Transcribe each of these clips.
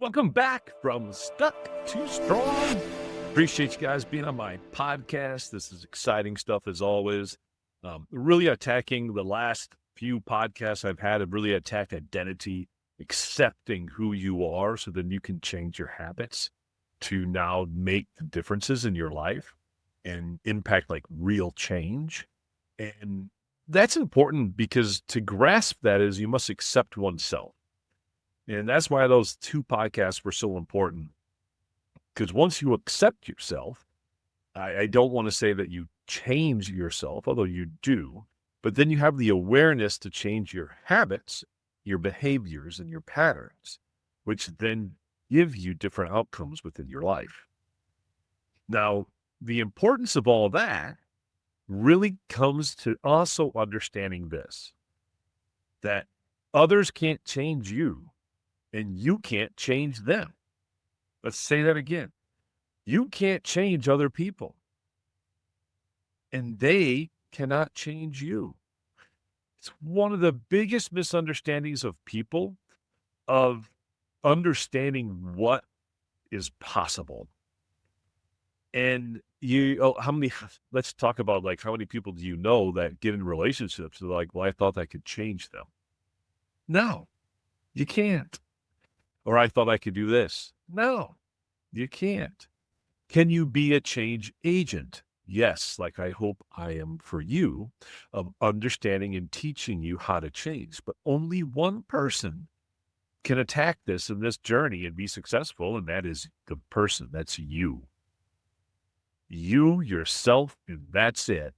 Welcome back from Stuck Too Strong. Appreciate you guys being on my podcast. This is exciting stuff as always. Really attacking the last few podcasts I've had have really attacked identity, accepting who you are so then you can change your habits to now make the differences in your life and impact like real change. And that's important because to grasp that is you must accept oneself. And that's why those two podcasts were so important. Because once you accept yourself, I don't want to say that you change yourself, although you do, but then you have the awareness to change your habits, your behaviors, and your patterns, which then give you different outcomes within your life. Now, the importance of all that really comes to also understanding this, that others can't change you and you can't change them. Let's say that again. You can't change other people, and they cannot change you. It's one of the biggest misunderstandings of people of understanding what is possible. And let's talk about like how many people do you know that get in relationships? They're like, well, I thought I could change them. No, you can't. Or I thought I could do this. No, you can't. Can you be a change agent? Yes, like I hope I am for you, of understanding and teaching you how to change. But only one person can attack this in this journey and be successful, and that is the person. That's you. You, yourself, and that's it.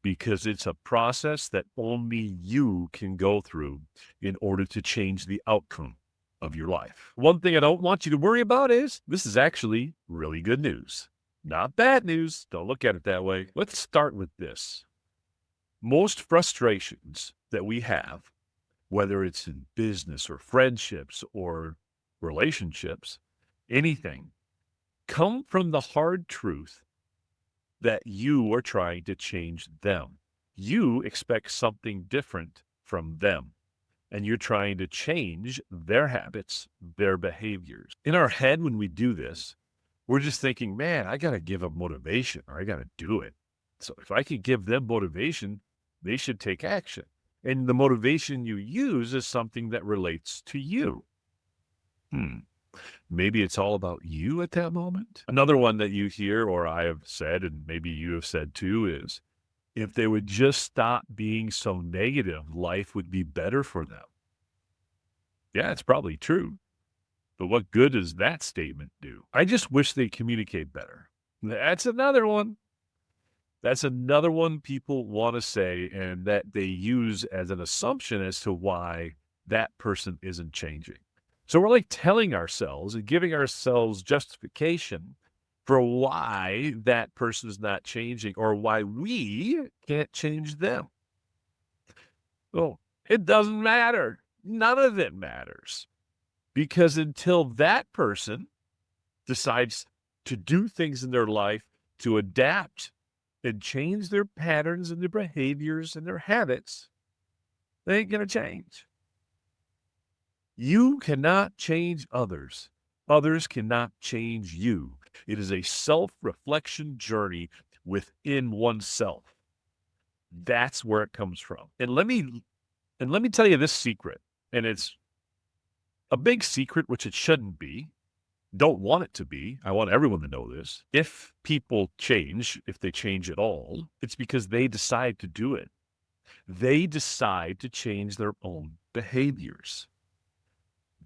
Because it's a process that only you can go through in order to change the outcome of your life. One thing I don't want you to worry about is this is actually really good news, not bad news. Don't look at it that way. Let's start with this. Most frustrations that we have, whether it's in business or friendships or relationships, anything, come from the hard truth that you are trying to change them. You expect something different from them. And you're trying to change their habits, their behaviors. In our head, when we do this, we're just thinking, man, I got to give them motivation or I got to do it. So if I can give them motivation, they should take action. And the motivation you use is something that relates to you. Maybe it's all about you at that moment. Another one that you hear, or I have said, and maybe you have said too, is, if they would just stop being so negative, life would be better for them. Yeah, it's probably true. But what good does that statement do? I just wish they communicate better. That's another one. That's another one people want to say and that they use as an assumption as to why that person isn't changing. So we're like telling ourselves and giving ourselves justification for why that person is not changing or why we can't change them. Oh, it doesn't matter. None of it matters. Because until that person decides to do things in their life to adapt and change their patterns and their behaviors and their habits, they ain't going to change. You cannot change others. Others cannot change you. It is a self-reflection journey within oneself. That's where it comes from. And let me tell you this secret, and it's a big secret, which it shouldn't be. Don't want it to be. I want everyone to know this. If people change, if they change at all, it's because they decide to do it. They decide to change their own behaviors.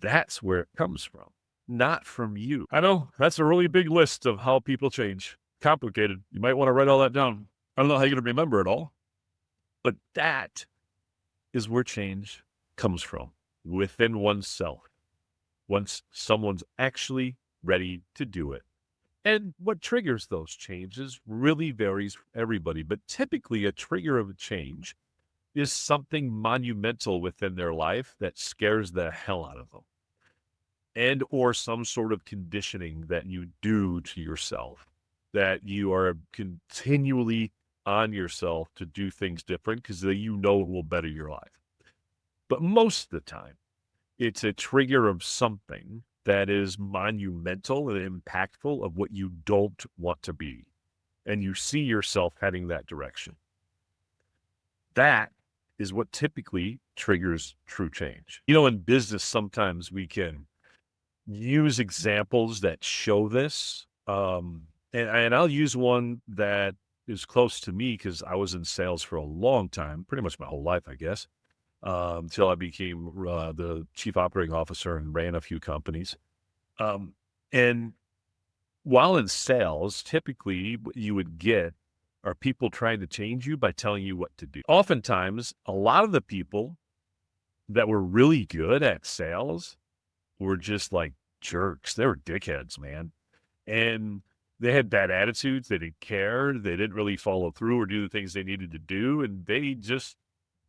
That's where it comes from, not from you. I know that's a really big list of how people change. Complicated. You might want to write all that down. I don't know how you're going to remember it all, but that is where change comes from, within oneself, once someone's actually ready to do it. And what triggers those changes really varies for everybody, but typically a trigger of a change is something monumental within their life that scares the hell out of them, and or some sort of conditioning that you do to yourself, that you are continually on yourself to do things different because you know it will better your life. But most of the time, it's a trigger of something that is monumental and impactful of what you don't want to be, and you see yourself heading that direction. That is what typically triggers true change. In business, sometimes we can use examples that show this. And I'll use one that is close to me because I was in sales for a long time, pretty much my whole life, I guess, until I became the chief operating officer and ran a few companies. And while in sales, typically what you would get are people trying to change you by telling you what to do. Oftentimes, a lot of the people that were really good at sales were just like jerks. They were dickheads, man. And they had bad attitudes. They didn't care. They didn't really follow through or do the things they needed to do. And they just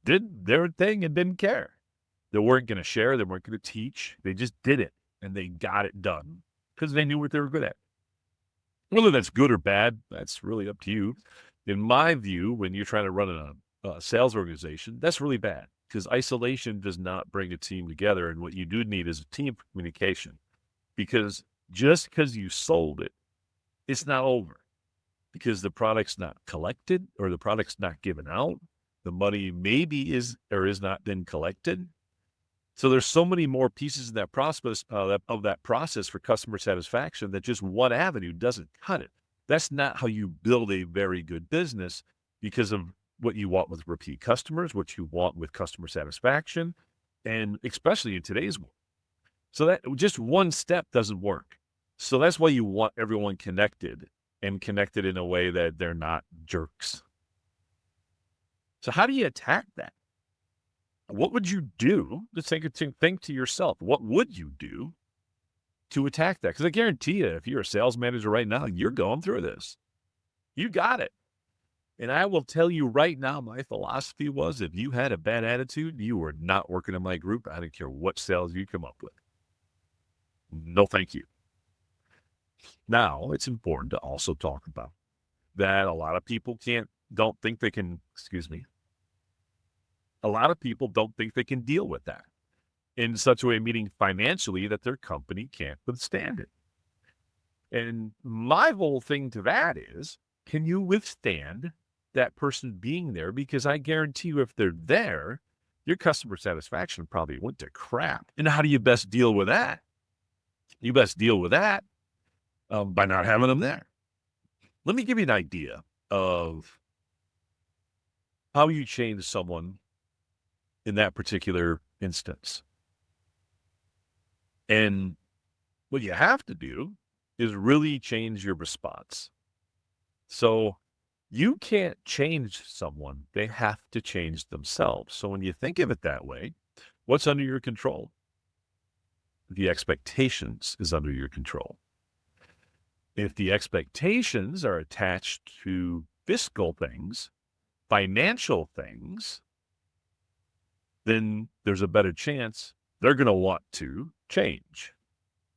did their thing and didn't care. They weren't going to share. They weren't going to teach. They just did it and they got it done because they knew what they were good at. Whether that's good or bad, that's really up to you. In my view, when you're trying to run a sales organization, that's really bad because isolation does not bring a team together. And what you do need is a team communication, because just because you sold it, it's not over, because the product's not collected or the product's not given out. The money maybe is or is not then collected. So there's so many more pieces in that process of that process for customer satisfaction that just one avenue doesn't cut it. That's not how you build a very good business, because of what you want with repeat customers, what you want with customer satisfaction, and especially in today's world. So that just one step doesn't work. So that's why you want everyone connected, and connected in a way that they're not jerks. So how do you attack that? What would you do? Just think to yourself, what would you do to attack that? Because I guarantee you, if you're a sales manager right now, you're going through this. You got it. And I will tell you right now, my philosophy was, if you had a bad attitude, you were not working in my group. I don't care what sales you come up with. No, thank you. Now, it's important to also talk about that a lot of people don't think they can deal with that in such a way, meaning financially, that their company can't withstand it. And my whole thing to that is, can you withstand that person being there? Because I guarantee you, if they're there, your customer satisfaction probably went to crap. And how do you best deal with that? You best deal with that by not having them there. Let me give you an idea of how you change someone in that particular instance. And what you have to do is really change your response. So you can't change someone. They have to change themselves. So when you think of it that way, what's under your control? The expectations is under your control. If the expectations are attached to fiscal things, financial things, then there's a better chance they're going to want to change.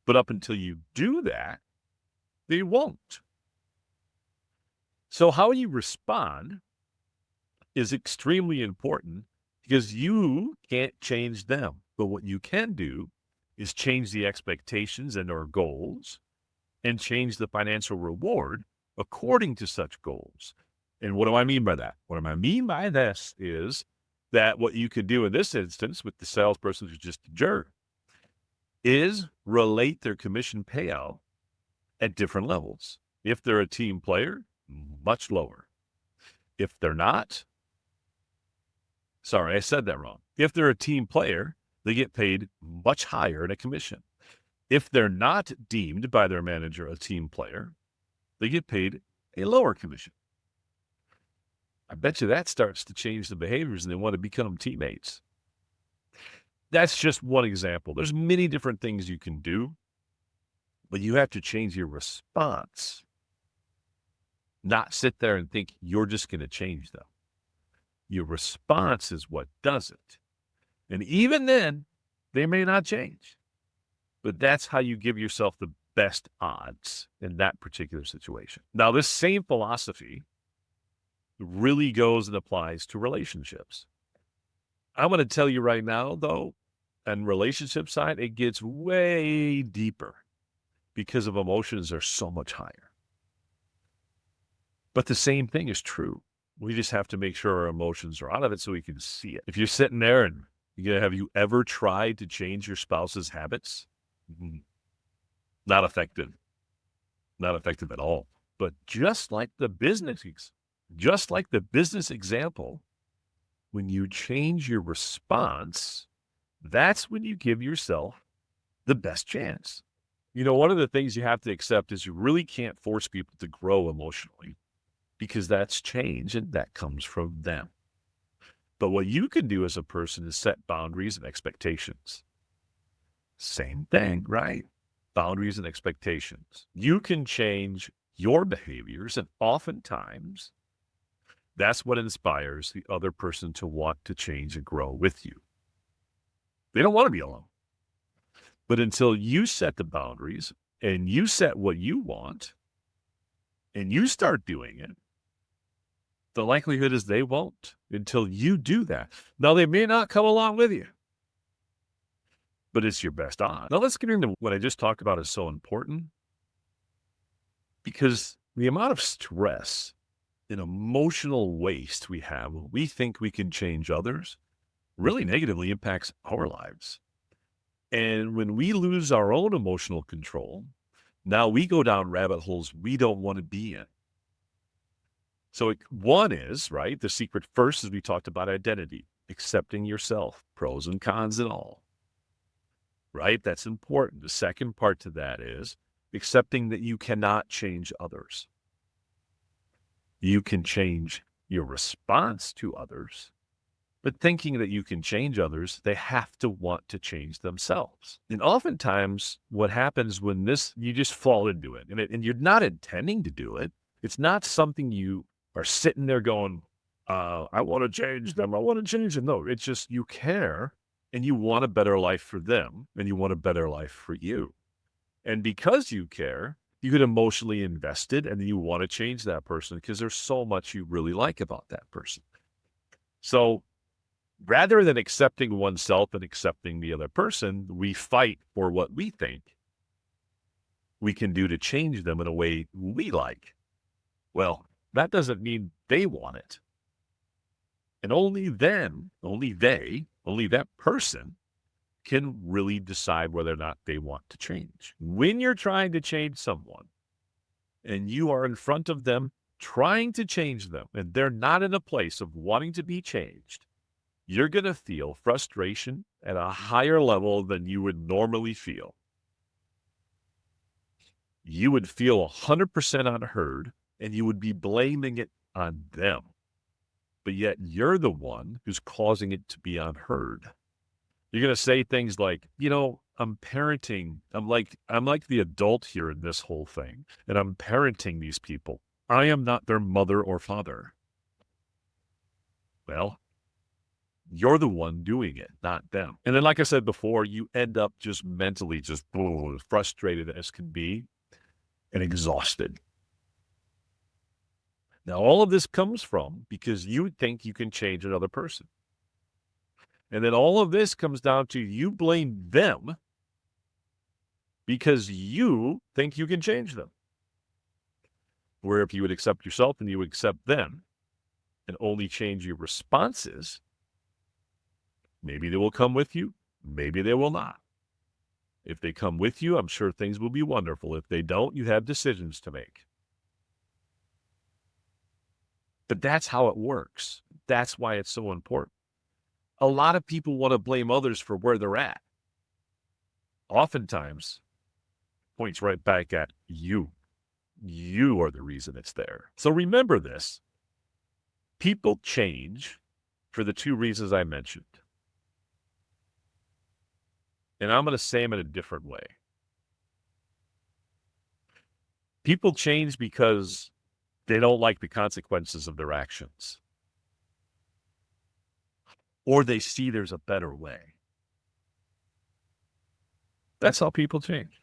But up until you do that, they won't. So how you respond is extremely important, because you can't change them. But what you can do is change the expectations and our goals, and change the financial reward according to such goals. And what do I mean by that? What I mean by this is that what you could do in this instance with the salesperson who's just a jerk is relate their commission payout at different levels. If they're a team player, much lower. If they're not, sorry, I said that wrong. If they're a team player, they get paid much higher in a commission. If they're not deemed by their manager a team player, they get paid a lower commission. I bet you that starts to change the behaviors and they want to become teammates. That's just one example. There's many different things you can do, but you have to change your response. Not sit there and think you're just going to change them. Your response is what does it. And even then, they may not change. But that's how you give yourself the best odds in that particular situation. Now, this same philosophy really goes and applies to relationships. I'm going to tell you right now, though, And relationship side, it gets way deeper because of emotions are so much higher. But the same thing is true. We just have to make sure our emotions are out of it so we can see it. If you're sitting there and have you ever tried to change your spouse's habits? Mhm. Not effective. Not effective at all. But just like the business example, when you change your response, that's when you give yourself the best chance. One of the things you have to accept is you really can't force people to grow emotionally because that's change and that comes from them. But what you can do as a person is set boundaries and expectations. Same thing, right? Boundaries and expectations. You can change your behaviors, and oftentimes that's what inspires the other person to want to change and grow with you. They don't want to be alone. But until you set the boundaries and you set what you want and you start doing it, the likelihood is they won't until you do that. Now, they may not come along with you, but it's your best odds. Now, let's get into what I just talked about is so important because the amount of stress and emotional waste we have when we think we can change others really negatively impacts our lives. And when we lose our own emotional control, now we go down rabbit holes we don't want to be in. So one is, right, the secret first, as we talked about identity, accepting yourself, pros and cons and all, right? That's important. The second part to that is accepting that you cannot change others. You can change your response to others, but thinking that you can change others, they have to want to change themselves. And oftentimes what happens when you just fall into it and you're not intending to do it. It's not something you are sitting there going, I want to change them. I want to change them. No, it's just you care and you want a better life for them and you want a better life for you. And because you care, you get emotionally invested and you want to change that person because there's so much you really like about that person. So rather than accepting oneself and accepting the other person, we fight for what we think we can do to change them in a way we like. Well, that doesn't mean they want it. And only then, only that person can really decide whether or not they want to change. When you're trying to change someone and you are in front of them trying to change them and they're not in a place of wanting to be changed, you're going to feel frustration at a higher level than you would normally feel. You would feel 100% unheard and you would be blaming it on them. But yet you're the one who's causing it to be unheard. You're going to say things like, I'm parenting. I'm like the adult here in this whole thing, and I'm parenting these people. I am not their mother or father. Well, you're the one doing it, not them. And then, like I said before, you end up just mentally just frustrated as can be and exhausted. Now, all of this comes from because you think you can change another person. And then all of this comes down to you blame them because you think you can change them. Where if you would accept yourself and you would accept them and only change your responses, maybe they will come with you, maybe they will not. If they come with you, I'm sure things will be wonderful. If they don't, you have decisions to make. But that's how it works. That's why it's so important. A lot of people want to blame others for where they're at. Oftentimes, points right back at you. You are the reason it's there. So remember this. People change for the two reasons I mentioned. And I'm going to say them in a different way. People change because they don't like the consequences of their actions. Or they see there's a better way. That's how people change.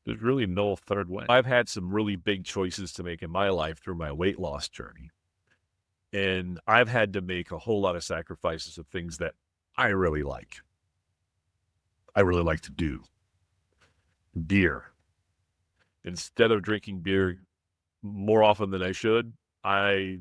There's really no third way. I've had some really big choices to make in my life through my weight loss journey. And I've had to make a whole lot of sacrifices of things that I really like. I really like to do. Beer. Instead of drinking beer more often than I should, I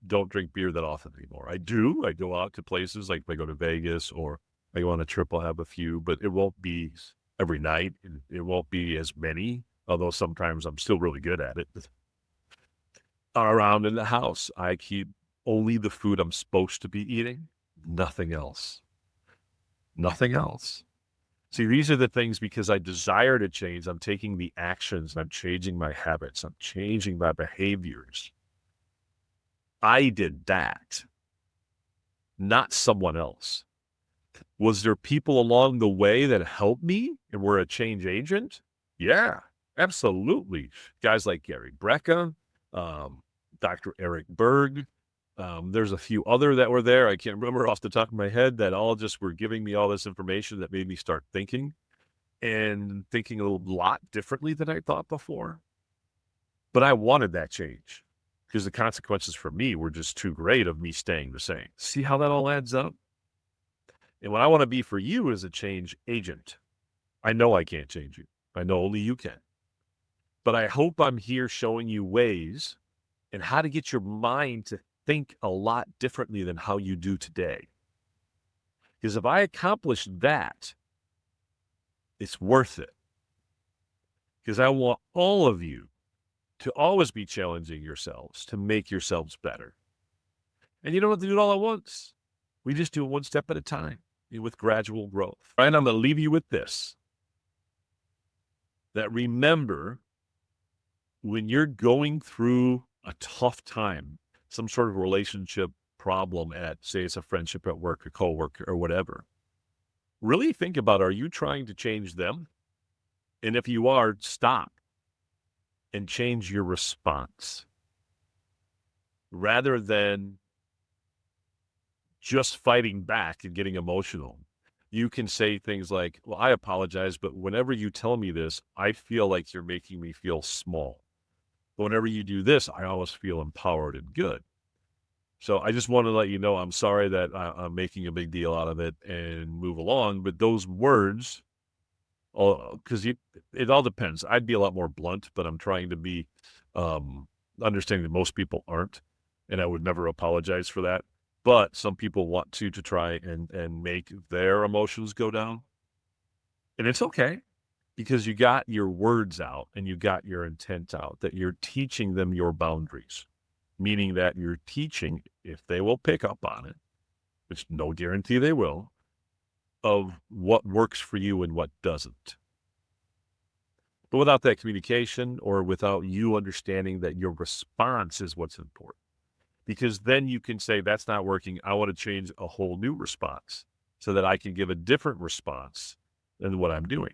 don't drink beer that often anymore. I do. I go out to places like if I go to Vegas or I go on a trip, I'll have a few, but it won't be every night. And it won't be as many, although sometimes I'm still really good at it. Around in the house, I keep only the food I'm supposed to be eating, nothing else. Nothing else. See, these are the things because I desire to change. I'm taking the actions and I'm changing my habits. I'm changing my behaviors. I did that, not someone else. Was there people along the way that helped me and were a change agent? Yeah, absolutely. Guys like Gary Brecka, Dr. Eric Berg. There's a few other that were there. I can't remember off the top of my head that all just were giving me all this information that made me start thinking and thinking a lot differently than I thought before. But I wanted that change because the consequences for me were just too great of me staying the same. See how that all adds up? And what I want to be for you is a change agent. I know I can't change you. I know only you can. But I hope I'm here showing you ways and how to get your mind to think a lot differently than how you do today. Because if I accomplish that, it's worth it. Because I want all of you to always be challenging yourselves to make yourselves better. And you don't have to do it all at once. We just do it one step at a time with gradual growth. All right, I'm going to leave you with this. That remember, when you're going through a tough time, some sort of relationship problem at, say it's a friendship at work, a coworker or whatever, really think about, are you trying to change them? And if you are, stop and change your response rather than just fighting back and getting emotional. You can say things like, well, I apologize, but whenever you tell me this, I feel like you're making me feel small. But whenever you do this, I always feel empowered and good. So I just want to let you know, I'm sorry that I'm making a big deal out of it and move along. But those words, because it all depends. I'd be a lot more blunt, but I'm trying to be understanding that most people aren't. And I would never apologize for that. But some people want to try and make their emotions go down. And it's okay because you got your words out and you got your intent out, that you're teaching them your boundaries, meaning that you're teaching, if they will pick up on it, which no guarantee they will, of what works for you and what doesn't. But without that communication or without you understanding that your response is what's important, because then you can say, that's not working. I want to change a whole new response so that I can give a different response than what I'm doing.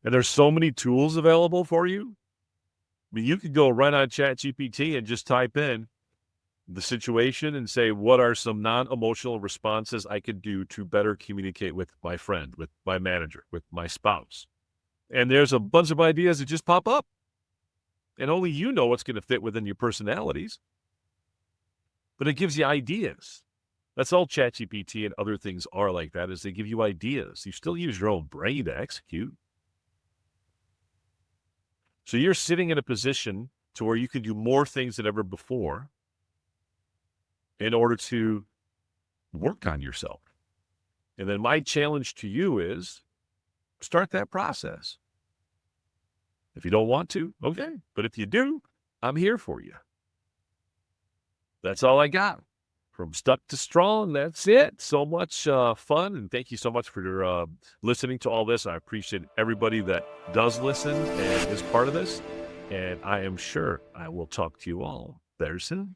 And there's so many tools available for you. I mean, you could go right on ChatGPT and just type in the situation and say, what are some non-emotional responses I could do to better communicate with my friend, with my manager, with my spouse? And there's a bunch of ideas that just pop up. And only you know what's going to fit within your personalities. But it gives you ideas. That's all ChatGPT and other things are like that, is they give you ideas. You still use your own brain to execute. So you're sitting in a position to where you can do more things than ever before in order to work on yourself. And then my challenge to you is start that process. If you don't want to, okay. But if you do, I'm here for you. That's all I got. From stuck to strong, that's it. So much fun. And thank you so much for listening to all this. I appreciate everybody that does listen and is part of this. And I am sure I will talk to you all very soon.